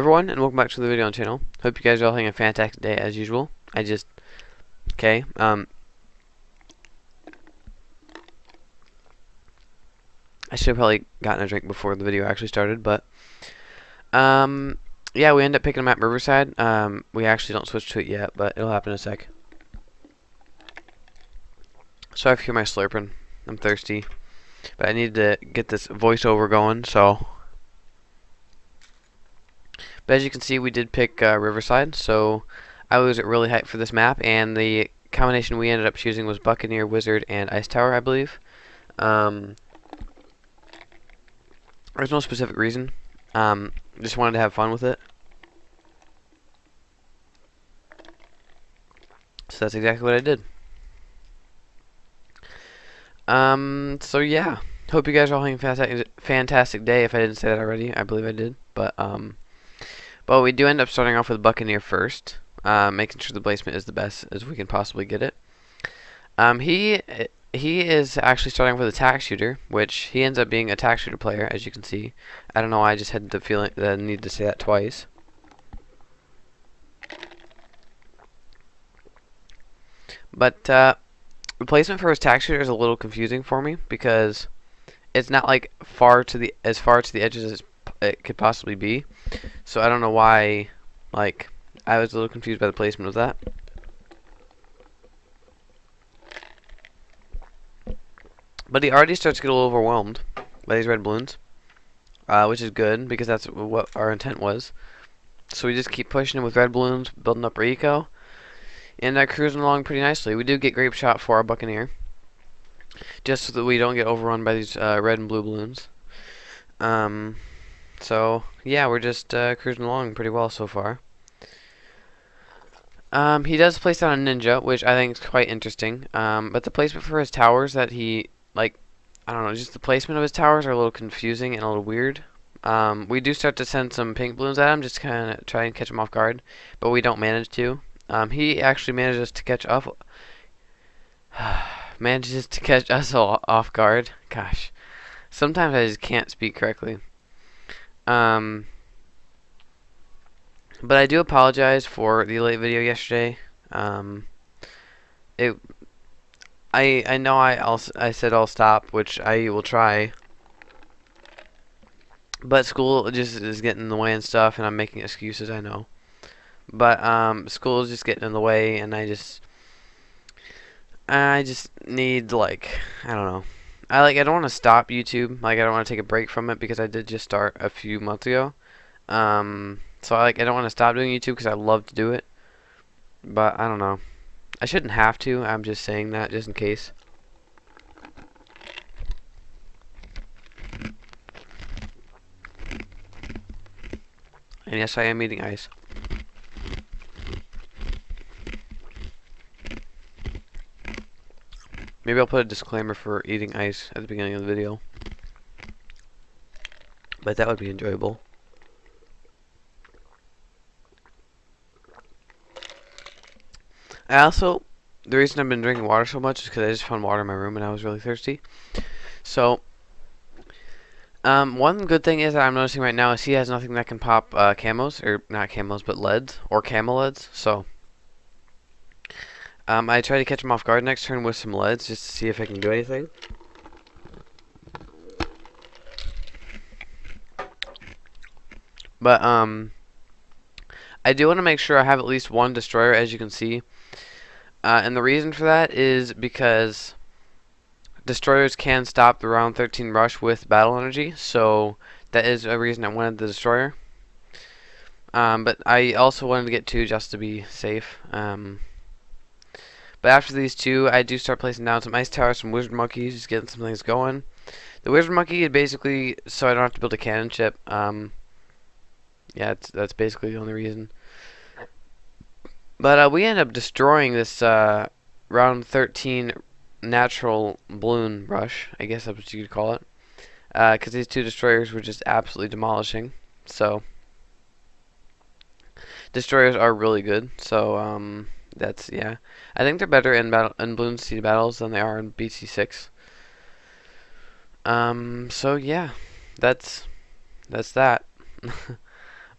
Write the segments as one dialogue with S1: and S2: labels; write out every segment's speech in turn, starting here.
S1: everyone, and welcome back to the video on the channel. Hope you guys are all having a fantastic day as usual. Okay, I should have probably gotten a drink before the video actually started, but, yeah, we end up picking them at Riverside. We actually don't switch to it yet, but it'll happen in a sec. Sorry if you hear my slurping. I'm thirsty, but I need to get this voiceover going, so. But as you can see, we did pick Riverside, so I was really hyped for this map, and the combination we ended up choosing was Buccaneer, Wizard, and Ice Tower, I believe. There's no specific reason. Just wanted to have fun with it. So that's exactly what I did. So yeah. Hope you guys are all having a fantastic day. If I didn't say that already, I believe I did. But we do end up starting off with Buccaneer first. Making sure the placement is the best as we can possibly get it. He is actually starting with a tack shooter, which he ends up being a tack shooter player, as you can see. I don't know why I just had the feeling that I need to say that twice. But the placement for his tack shooter is a little confusing for me because it's not like as far to the edges as it could possibly be. So I don't know why, like, I was a little confused by the placement of that. But he already starts to get a little overwhelmed by these red balloons, which is good because that's what our intent was. So we just keep pushing him with red balloons, building up our eco, and cruising along pretty nicely. We do get grape shot for our Buccaneer, just so that we don't get overrun by these red and blue balloons. So yeah, we're just cruising along pretty well so far. He does place down a ninja, which I think is quite interesting. But the placement for his towers that he, like, I don't know, just the placement of his towers are a little confusing and a little weird. We do start to send some pink balloons at him, just to kind of try and catch him off guard, but we don't manage to. He actually manages to catch us off guard. Gosh, sometimes I just can't speak correctly. But I do apologize for the late video yesterday. I know I said I'll stop, which I will try. But school just is getting in the way and stuff, and I'm making excuses, I know. But school is just getting in the way, and I just need, like, I don't know. I don't want to stop YouTube. Like, I don't want to take a break from it because I did just start a few months ago. So I don't want to stop doing YouTube because I love to do it. But I don't know. I shouldn't have to. I'm just saying that just in case. And yes, I am eating ice. Maybe I'll put a disclaimer for eating ice at the beginning of the video. But that would be enjoyable. The reason I've been drinking water so much is because I just found water in my room and I was really thirsty. So, one good thing is that I'm noticing right now is he has nothing that can pop camos, or not camos, but leads, or camo leads. So, I try to catch him off guard next turn with some leads just to see if I can do anything. But, I do want to make sure I have at least one destroyer, as you can see. And the reason for that is because destroyers can stop the round 13 rush with battle energy, so that is a reason I wanted the destroyer. But I also wanted to get two just to be safe. But after these two, I do start placing down some ice towers, some wizard monkeys, just getting some things going. The wizard monkey is basically so I don't have to build a cannon ship. Yeah, that's basically the only reason. But we end up destroying this round 13 natural balloon rush. I guess that's what you could call it. Because these two destroyers were just absolutely demolishing. So, destroyers are really good. So, that's, yeah. I think they're better in Bloons Sea battles than they are in BC6. So, yeah. That's that.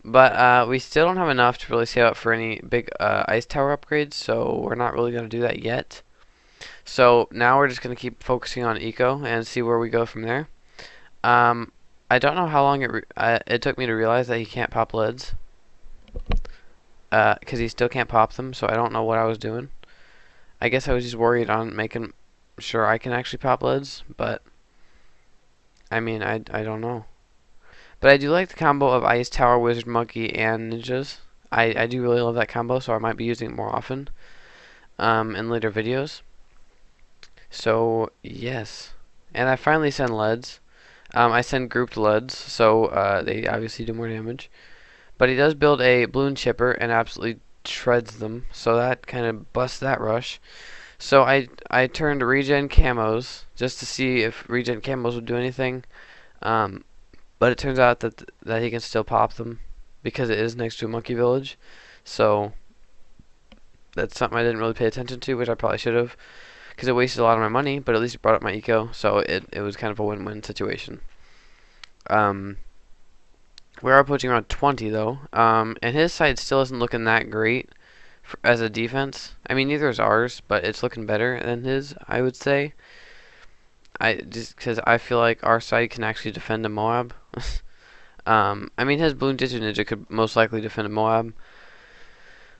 S1: But we still don't have enough to really save up for any big ice tower upgrades, so we're not really going to do that yet. So now we're just going to keep focusing on eco and see where we go from there. Um, I don't know how long it took me to realize that he can't pop leads. Because he still can't pop them, so I don't know what I was doing. I guess I was just worried on making sure I can actually pop leads, but I mean, I don't know. But I do like the combo of Ice Tower, Wizard Monkey, and Ninjas. I do really love that combo, so I might be using it more often in later videos. So, yes. And I finally send leads. I send grouped leads, so they obviously do more damage. But he does build a Bloon chipper and absolutely shreds them, so that kind of busts that rush. So I turned regen camos just to see if regen camos would do anything. But it turns out that he can still pop them because it is next to a monkey village. So that's something I didn't really pay attention to, which I probably should have, because it wasted a lot of my money, but at least it brought up my eco, so it was kind of a win-win situation. We are approaching around 20 though, and his side still isn't looking that great as a defense. I mean, neither is ours, but it's looking better than his, I would say. Just because I feel like our side can actually defend a Moab. I mean, his Bloon Digit Ninja could most likely defend a Moab,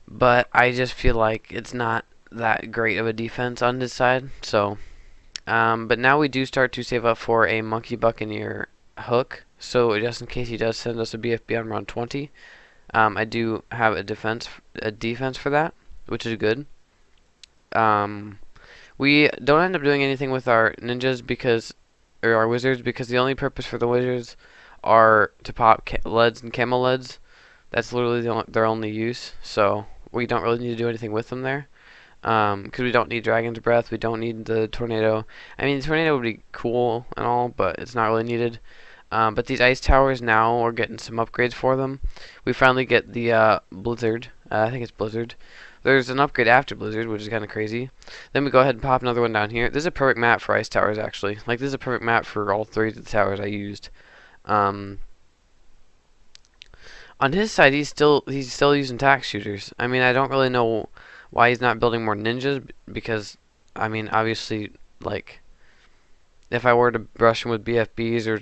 S1: but I just feel like it's not that great of a defense on this side. So, but now we do start to save up for a Monkey Buccaneer hook. So just in case he does send us a BFB on round 20, I do have a defense for that, which is good. We don't end up doing anything with our ninjas or our wizards, because the only purpose for the wizards are to pop leads and camel leads. That's literally their only use. So we don't really need to do anything with them there. Because we don't need Dragon's Breath, we don't need the Tornado. I mean, the Tornado would be cool and all, but it's not really needed. But these ice towers now, we're getting some upgrades for them. We finally get the Blizzard. I think it's Blizzard. There's an upgrade after Blizzard, which is kind of crazy. Then we go ahead and pop another one down here. This is a perfect map for ice towers, actually. Like, this is a perfect map for all three of the towers I used. On his side, he's still using tax shooters. I mean, I don't really know why he's not building more ninjas, because, I mean, obviously, like, if I were to brush him with BFBs or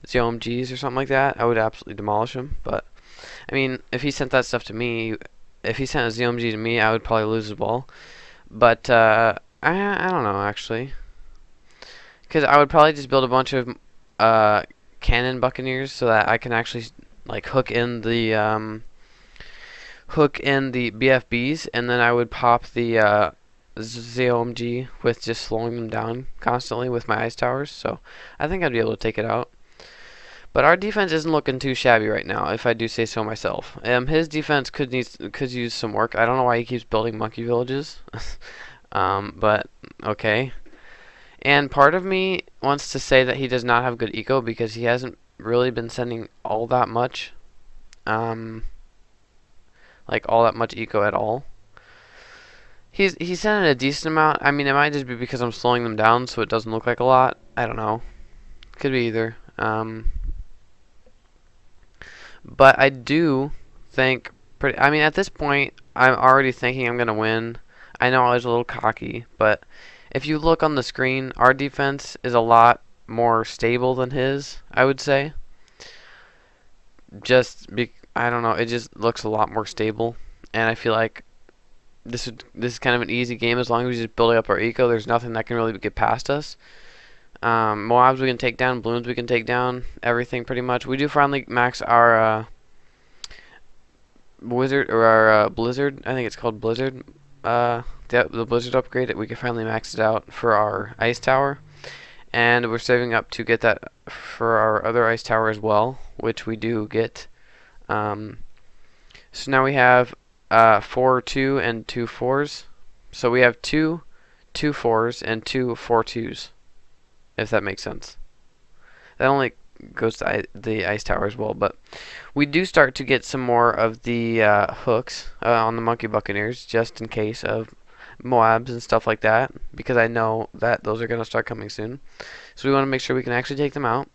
S1: ZOMGs or something like that, I would absolutely demolish him. But, I mean, if he sent that stuff to me, if he sent a ZOMG to me, I would probably lose the ball. But, I don't know, actually. Because I would probably just build a bunch of cannon buccaneers so that I can actually, like, hook in the BFBs, and then I would pop the ZOMG with just slowing them down constantly with my ice towers. So I think I'd be able to take it out. But our defense isn't looking too shabby right now, if I do say so myself. His defense could use some work. I don't know why he keeps building monkey villages. But okay. And part of me wants to say that he does not have good eco, because he hasn't really been sending all that much. Like all that much eco at all. He's sending a decent amount. I mean, it might just be because I'm slowing them down so it doesn't look like a lot. I don't know. Could be either. But I do think I mean, at this point, I'm already thinking I'm going to win. I know I was a little cocky, but if you look on the screen, our defense is a lot more stable than his, I would say. I don't know, it just looks a lot more stable, and I feel like this is kind of an easy game as long as we just build up our eco. There's nothing that can really get past us. Moabs we can take down, Bloons we can take down, everything pretty much. We do finally max our wizard, or our Blizzard. I think it's called Blizzard. The Blizzard upgrade. We can finally max it out for our ice tower, and we're saving up to get that for our other ice tower as well, which we do get. So now we have 4 2 and 2 4s. So we have 2 4s and 2 4 2s, if that makes sense. That only goes to the ice tower as well, but we do start to get some more of the hooks on the monkey buccaneers, just in case of Moabs and stuff like that, because I know that those are going to start coming soon. So we want to make sure we can actually take them out.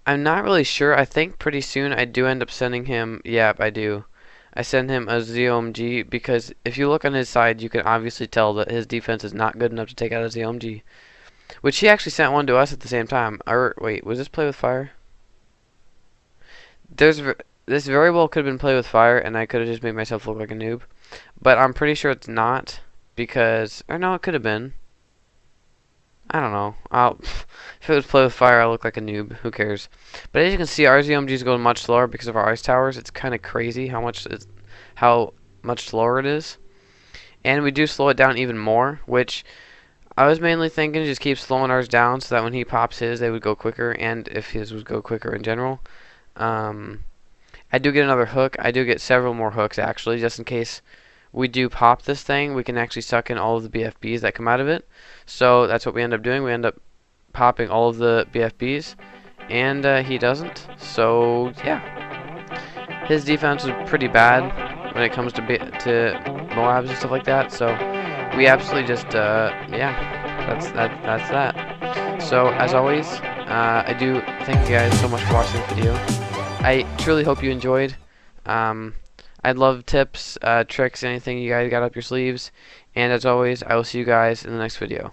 S1: I'm not really sure. I think pretty soon I do end up sending him. Yep, I do. I send him a ZOMG because if you look on his side, you can obviously tell that his defense is not good enough to take out a ZOMG. Which he actually sent one to us at the same time. Or wait, was this play with fire? There's this very well could have been play with fire, and I could have just made myself look like a noob. But I'm pretty sure it's not because, or no, it could have been. I don't know. If it was play with fire, I look like a noob. Who cares? But as you can see, our ZMG is going much slower because of our ice towers. It's kind of crazy how much slower it is. And we do slow it down even more, which I was mainly thinking just keep slowing ours down so that when he pops his, they would go quicker, and if his would go quicker in general. I do get another hook. I do get several more hooks, actually, just in case we do pop this thing. We can actually suck in all of the BFBs that come out of it. So that's what we end up doing. We end up popping all of the BFBs, and he doesn't. So, yeah. His defense was pretty bad when it comes to Moabs and stuff like that. So we absolutely just, yeah, that's that. So, as always, I do thank you guys so much for watching this video. I truly hope you enjoyed. I'd love tips, tricks, anything you guys got up your sleeves. And as always, I will see you guys in the next video.